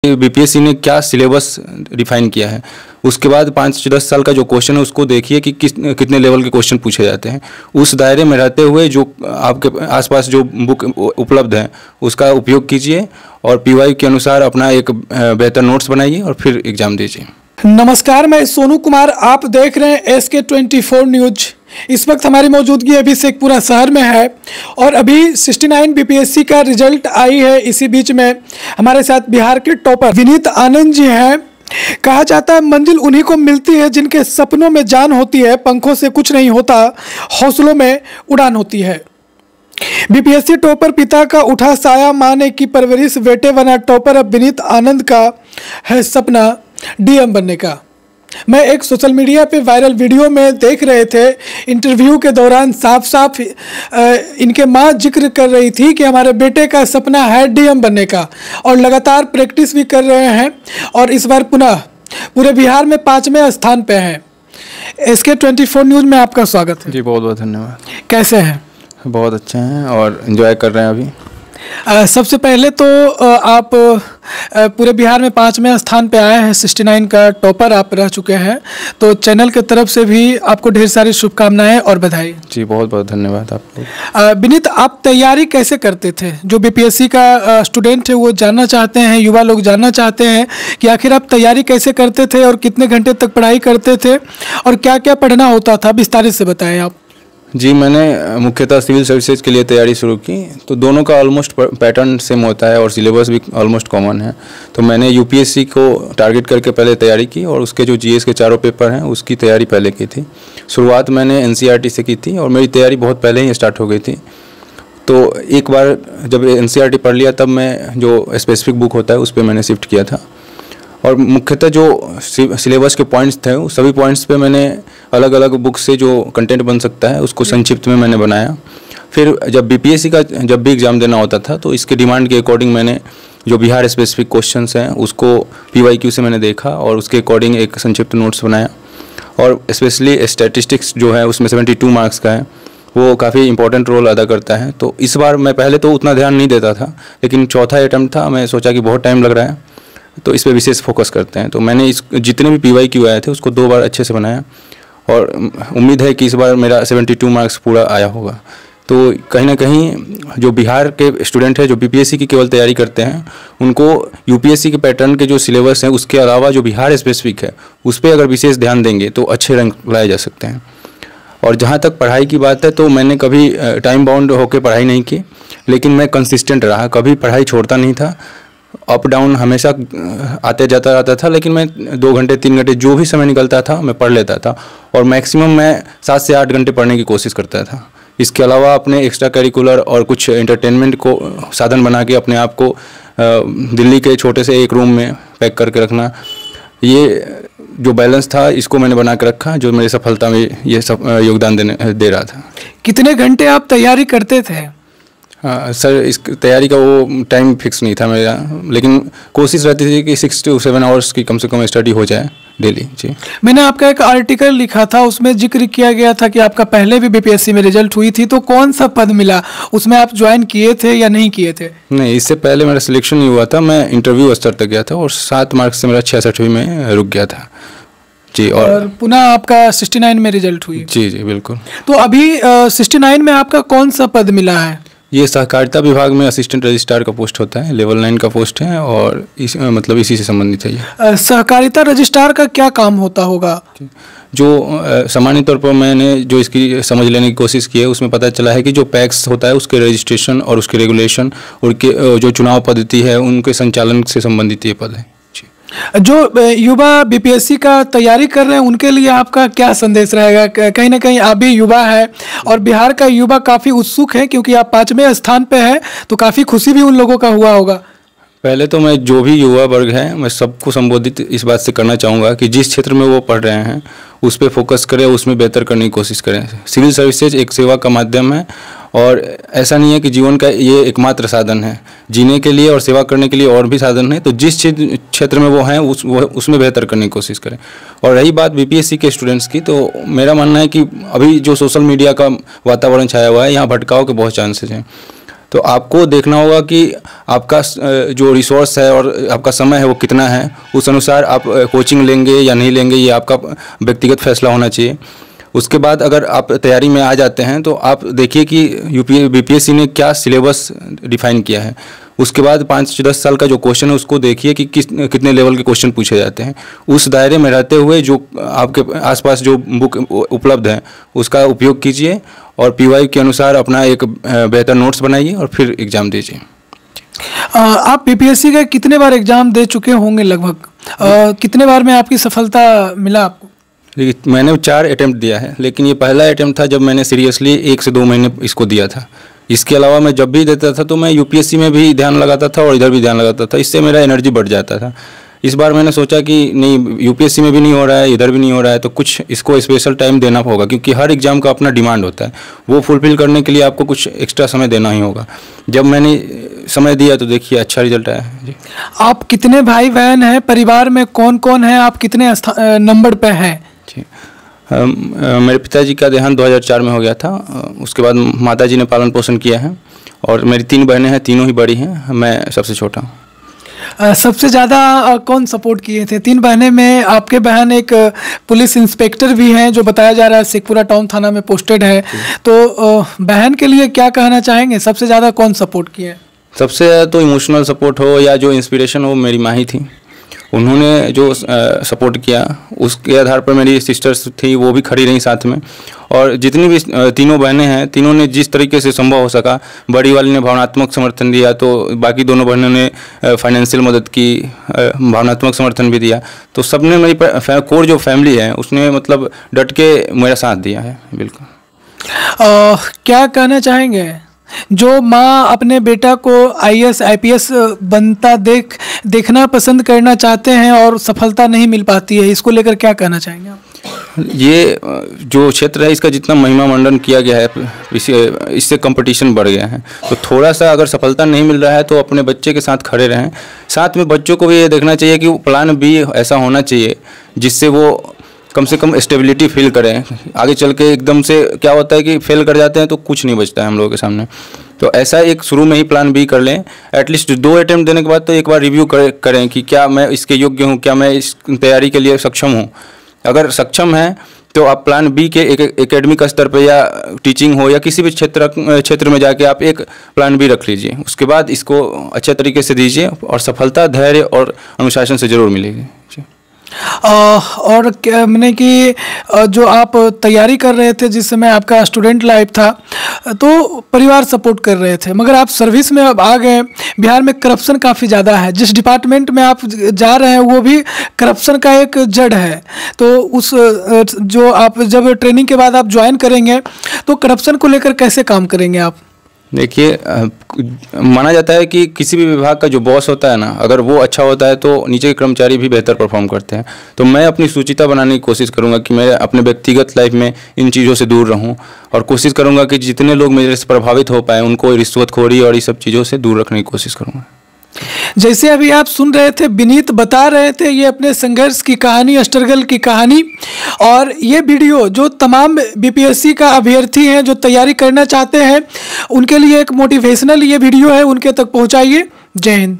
BPSC ने क्या syllabus define किया है। उसके बाद 5 से 10 साल का जो क्वेश्चन है उसको देखिए कि कितने लेवल के क्वेश्चन पूछे जाते हैं। उस दायरे में रहते हुए जो आपके आसपास जो बुक उपलब्ध है उसका उपयोग कीजिए और पीवाई के अनुसार अपना एक बेहतर नोट्स बनाइए और फिर एग्ज़ाम दीजिए। नमस्कार, मैं सोनू कुमार, आप देख रहे हैं SK24 न्यूज। इस वक्त हमारी मौजूदगी अभी शेखपुरा शहर में है और अभी 69 बीपीएससी का रिजल्ट आई है। इसी बीच में हमारे साथ बिहार के टॉपर विनीत आनंद जी हैं। कहा जाता है मंजिल उन्हीं को मिलती है जिनके सपनों में जान होती है, पंखों से कुछ नहीं होता, हौसलों में उड़ान होती है। बीपीएससी टॉपर पिता का उठा साया, मां ने की परवरिश, बेटे बना टॉपर। अब विनीत आनंद का है सपना डीएम बनने का। मैं एक सोशल मीडिया पे वायरल वीडियो में देख रहे थे, इंटरव्यू के दौरान साफ साफ इनके मां जिक्र कर रही थी कि हमारे बेटे का सपना है डीएम बनने का और लगातार प्रैक्टिस भी कर रहे हैं और इस बार पुनः पूरे बिहार में 5वें स्थान पे हैं। SK24 न्यूज़ में आपका स्वागत है। जी बहुत बहुत धन्यवाद। कैसे हैं? बहुत अच्छे हैं और एंजॉय कर रहे हैं अभी। सबसे पहले तो आप पूरे बिहार में 5वें स्थान पे आए हैं, 69 का टॉपर आप रह चुके हैं, तो चैनल की तरफ से भी आपको ढेर सारी शुभकामनाएं और बधाई। जी बहुत बहुत धन्यवाद आपको। विनीत, आप तैयारी कैसे करते थे? जो बीपीएससी का स्टूडेंट है वो जानना चाहते हैं, युवा लोग जानना चाहते हैं कि आखिर आप तैयारी कैसे करते थे और कितने घंटे तक पढ़ाई करते थे और क्या क्या पढ़ना होता था, विस्तारित से बताएं आप। जी, मैंने मुख्यतः सिविल सर्विसेज के लिए तैयारी शुरू की, तो दोनों का ऑलमोस्ट पैटर्न सेम होता है और सिलेबस भी ऑलमोस्ट कॉमन है। तो मैंने यूपीएससी को टारगेट करके पहले तैयारी की और उसके जो जीएस के 4 पेपर हैं उसकी तैयारी पहले की थी। शुरुआत मैंने एनसीईआरटी से की थी और मेरी तैयारी बहुत पहले ही स्टार्ट हो गई थी। तो एक बार जब एनसीईआरटी पढ़ लिया तब मैं जो स्पेसिफिक बुक होता है उस पर मैंने शिफ्ट किया था और मुख्यतः जो सिलेबस के पॉइंट्स थे उस सभी पॉइंट्स पे मैंने अलग अलग बुक से जो कंटेंट बन सकता है उसको संक्षिप्त में मैंने बनाया। फिर जब बीपीएससी का जब भी एग्ज़ाम देना होता था तो इसके डिमांड के अकॉर्डिंग मैंने जो बिहार स्पेसिफिक क्वेश्चंस हैं उसको पीवाईक्यू से मैंने देखा और उसके अकॉर्डिंग एक संक्षिप्त नोट्स बनाया। और स्पेशली स्टैटिस्टिक्स जो है उसमें 72 मार्क्स का है, वो काफ़ी इंपॉर्टेंट रोल अदा करता है। तो इस बार मैं पहले तो उतना ध्यान नहीं देता था, लेकिन चौथा अटैम्प्ट था, मैं सोचा कि बहुत टाइम लग रहा है तो इस पर विशेष फोकस करते हैं। तो मैंने इस जितने भी पीवाईक्यू आए थे उसको 2 बार अच्छे से बनाया और उम्मीद है कि इस बार मेरा 72 मार्क्स पूरा आया होगा। तो कहीं ना कहीं जो बिहार के स्टूडेंट हैं जो बीपीएससी की केवल तैयारी करते हैं उनको यूपीएससी के पैटर्न के जो सिलेबस हैं उसके अलावा जो बिहार स्पेसिफिक है उस पर अगर विशेष ध्यान देंगे तो अच्छे रैंक लाए जा सकते हैं। और जहाँ तक पढ़ाई की बात है तो मैंने कभी टाइम बाउंड होकर पढ़ाई नहीं की, लेकिन मैं कंसिस्टेंट रहा, कभी पढ़ाई छोड़ता नहीं था। अप डाउन हमेशा आते जाता रहता था, लेकिन मैं 2 घंटे 3 घंटे जो भी समय निकलता था मैं पढ़ लेता था और मैक्सिमम मैं 7 से 8 घंटे पढ़ने की कोशिश करता था। इसके अलावा अपने एक्स्ट्रा करिकुलर और कुछ एंटरटेनमेंट को साधन बना के अपने आप को दिल्ली के छोटे से एक रूम में पैक करके रखना, ये जो बैलेंस था इसको मैंने बना के रखा जो मेरी सफलता में ये सब योगदान दे रहा था। कितने घंटे आप तैयारी करते थे? हाँ सर, इस तैयारी का वो टाइम फिक्स नहीं था मेरा, लेकिन कोशिश रहती थी कि 6 से 7 आवर्स की कम से कम स्टडी हो जाए डेली। जी, मैंने आपका एक आर्टिकल लिखा था, उसमें जिक्र किया गया था कि आपका पहले भी बीपीएससी में रिजल्ट हुई थी, तो कौन सा पद मिला, उसमें आप ज्वाइन किए थे या नहीं किए थे? नहीं, इससे पहले मेरा सिलेक्शन नहीं हुआ था, मैं इंटरव्यू स्तर तक गया था और 7 मार्क्स से मेरा 66वीं में रुक गया था। जी, और पुनः आपका 69 में रिजल्ट हुई? जी जी बिल्कुल। तो अभी 69 में आपका कौन सा पद मिला है? ये सहकारिता विभाग में असिस्टेंट रजिस्ट्रार का पोस्ट होता है, लेवल 9 का पोस्ट है और इसी से संबंधित है ये। सहकारिता रजिस्ट्रार का क्या काम होता होगा? जो सामान्य तौर पर मैंने जो इसकी समझ लेने की कोशिश की है उसमें पता चला है कि जो पैक्स होता है उसके रजिस्ट्रेशन और उसके रेगुलेशन और जो चुनाव पद्धति है उनके संचालन से संबंधित ये पद है। जो युवा बीपीएससी का तैयारी कर रहे हैं उनके लिए आपका क्या संदेश रहेगा? कहीं ना कहीं आप भी युवा है और बिहार का युवा काफ़ी उत्सुक है क्योंकि आप 5वें स्थान पे हैं, तो काफ़ी खुशी भी उन लोगों का हुआ होगा। पहले तो मैं जो भी युवा वर्ग है मैं सबको संबोधित इस बात से करना चाहूँगा कि जिस क्षेत्र में वो पढ़ रहे हैं उस पर फोकस करें, उसमें बेहतर करने की कोशिश करें। सिविल सर्विसेज एक सेवा का माध्यम है और ऐसा नहीं है कि जीवन का ये एकमात्र साधन है, जीने के लिए और सेवा करने के लिए और भी साधन है। तो जिस क्षेत्र में वो हैं उसमें बेहतर करने की कोशिश करें। और रही बात बीपीएससी के स्टूडेंट्स की, तो मेरा मानना है कि अभी जो सोशल मीडिया का वातावरण छाया हुआ है यहाँ भटकाव के बहुत चांसेस हैं। तो आपको देखना होगा कि आपका जो रिसोर्स है और आपका समय है वो कितना है, उस अनुसार आप कोचिंग लेंगे या नहीं लेंगे, ये आपका व्यक्तिगत फैसला होना चाहिए। उसके बाद अगर आप तैयारी में आ जाते हैं तो आप देखिए कि बीपीएससी ने क्या सिलेबस डिफाइन किया है। उसके बाद 5-10 साल का जो क्वेश्चन है उसको देखिए कि कितने लेवल के क्वेश्चन पूछे जाते हैं। उस दायरे में रहते हुए जो आपके आसपास जो बुक उपलब्ध है उसका उपयोग कीजिए और पीवाई के अनुसार अपना एक बेहतर नोट्स बनाइए और फिर एग्ज़ाम दीजिए। आप बीपीएससी का कितने बार एग्ज़ाम दे चुके होंगे लगभग? कितने बार में आपकी सफलता मिला आपको? मैंने 4 अटैम्प्ट दिया है, लेकिन ये पहला अटैम्प्ट था जब मैंने सीरियसली 1 से 2 महीने इसको दिया था। इसके अलावा मैं जब भी देता था तो मैं यूपीएससी में भी ध्यान लगाता था और इधर भी ध्यान लगाता था, इससे मेरा एनर्जी बढ़ जाता था। इस बार मैंने सोचा कि नहीं, यूपीएससी में भी नहीं हो रहा है, इधर भी नहीं हो रहा है, तो कुछ इसको स्पेशल टाइम देना होगा, क्योंकि हर एग्ज़ाम का अपना डिमांड होता है। वो फुलफिल करने के लिए आपको कुछ एक्स्ट्रा समय देना ही होगा। जब मैंने समय दिया तो देखिए अच्छा रिजल्ट आया जी। आप कितने भाई बहन हैं? परिवार में कौन कौन है? आप कितने नंबर पे हैं? जी, मेरे पिताजी का देहांत 2004 में हो गया था। उसके बाद माताजी ने पालन पोषण किया है और मेरी 3 बहनें हैं, तीनों ही बड़ी हैं, मैं सबसे छोटा हूँ। सबसे ज़्यादा कौन सपोर्ट किए थे? 3 बहनें में आपके बहन एक पुलिस इंस्पेक्टर भी हैं जो बताया जा रहा है शेखपुरा टाउन थाना में पोस्टेड है, तो बहन के लिए क्या कहना चाहेंगे? सबसे ज़्यादा कौन सपोर्ट किए? सबसे ज़्यादा तो इमोशनल सपोर्ट हो या जो इंस्पिरेशन हो, मेरी माँ ही थी। उन्होंने जो सपोर्ट किया उसके आधार पर मेरी सिस्टर्स थी, वो भी खड़ी रही साथ में। और जितनी भी 3 बहनें हैं, तीनों ने जिस तरीके से संभव हो सका, बड़ी वाली ने भावनात्मक समर्थन दिया तो बाकी दोनों बहनों ने फाइनेंशियल मदद की, भावनात्मक समर्थन भी दिया। तो सब ने मेरी कोर जो फैमिली है उसने मतलब डट के मेरा साथ दिया है। बिल्कुल। क्या कहना चाहेंगे जो माँ अपने बेटा को आईएएस आईपीएस बनता देखना पसंद करना चाहते हैं और सफलता नहीं मिल पाती है, इसको लेकर क्या कहना चाहेंगे आप? ये जो क्षेत्र है इसका जितना महिमा मंडन किया गया है, इससे कंपटीशन बढ़ गया है। तो थोड़ा सा अगर सफलता नहीं मिल रहा है तो अपने बच्चे के साथ खड़े रहें। साथ में बच्चों को भी ये देखना चाहिए कि प्लान बी ऐसा होना चाहिए जिससे वो कम से कम स्टेबिलिटी फील करें। आगे चल के एकदम से क्या होता है कि फेल कर जाते हैं तो कुछ नहीं बचता है हम लोगों के सामने। तो ऐसा एक शुरू में ही प्लान बी कर लें। एटलीस्ट 2 अटैम्प्ट देने के बाद तो एक बार रिव्यू करें कि क्या मैं इसके योग्य हूँ, क्या मैं इस तैयारी के लिए सक्षम हूँ। अगर सक्षम है तो आप प्लान बी के एकेडमिक स्तर पर या टीचिंग हो या किसी भी क्षेत्र में जाके आप एक प्लान बी रख लीजिए। उसके बाद इसको अच्छे तरीके से दीजिए और सफलता धैर्य और अनुशासन से ज़रूर मिलेगी। और मैंने कि जो आप तैयारी कर रहे थे जिस समय आपका स्टूडेंट लाइफ था तो परिवार सपोर्ट कर रहे थे, मगर आप सर्विस में अब आ गए। बिहार में करप्शन काफ़ी ज़्यादा है, जिस डिपार्टमेंट में आप जा रहे हैं वो भी करप्शन का एक जड़ है। तो उस जो आप जब ट्रेनिंग के बाद आप ज्वाइन करेंगे तो करप्शन को लेकर कैसे काम करेंगे आप? देखिए, माना जाता है कि किसी भी विभाग का जो बॉस होता है ना, अगर वो अच्छा होता है तो नीचे के कर्मचारी भी बेहतर परफॉर्म करते हैं। तो मैं अपनी सूचिता बनाने की कोशिश करूंगा कि मैं अपने व्यक्तिगत लाइफ में इन चीज़ों से दूर रहूं और कोशिश करूंगा कि जितने लोग मेरे से प्रभावित हो पाए उनको रिश्वतखोरी और ये सब चीज़ों से दूर रखने की कोशिश करूँगा। जैसे अभी आप सुन रहे थे, विनीत बता रहे थे ये अपने संघर्ष की कहानी, स्ट्रगल की कहानी। और ये वीडियो जो तमाम बीपीएससी का अभ्यर्थी हैं जो तैयारी करना चाहते हैं उनके लिए एक मोटिवेशनल ये वीडियो है, उनके तक पहुंचाइए। जय हिंद।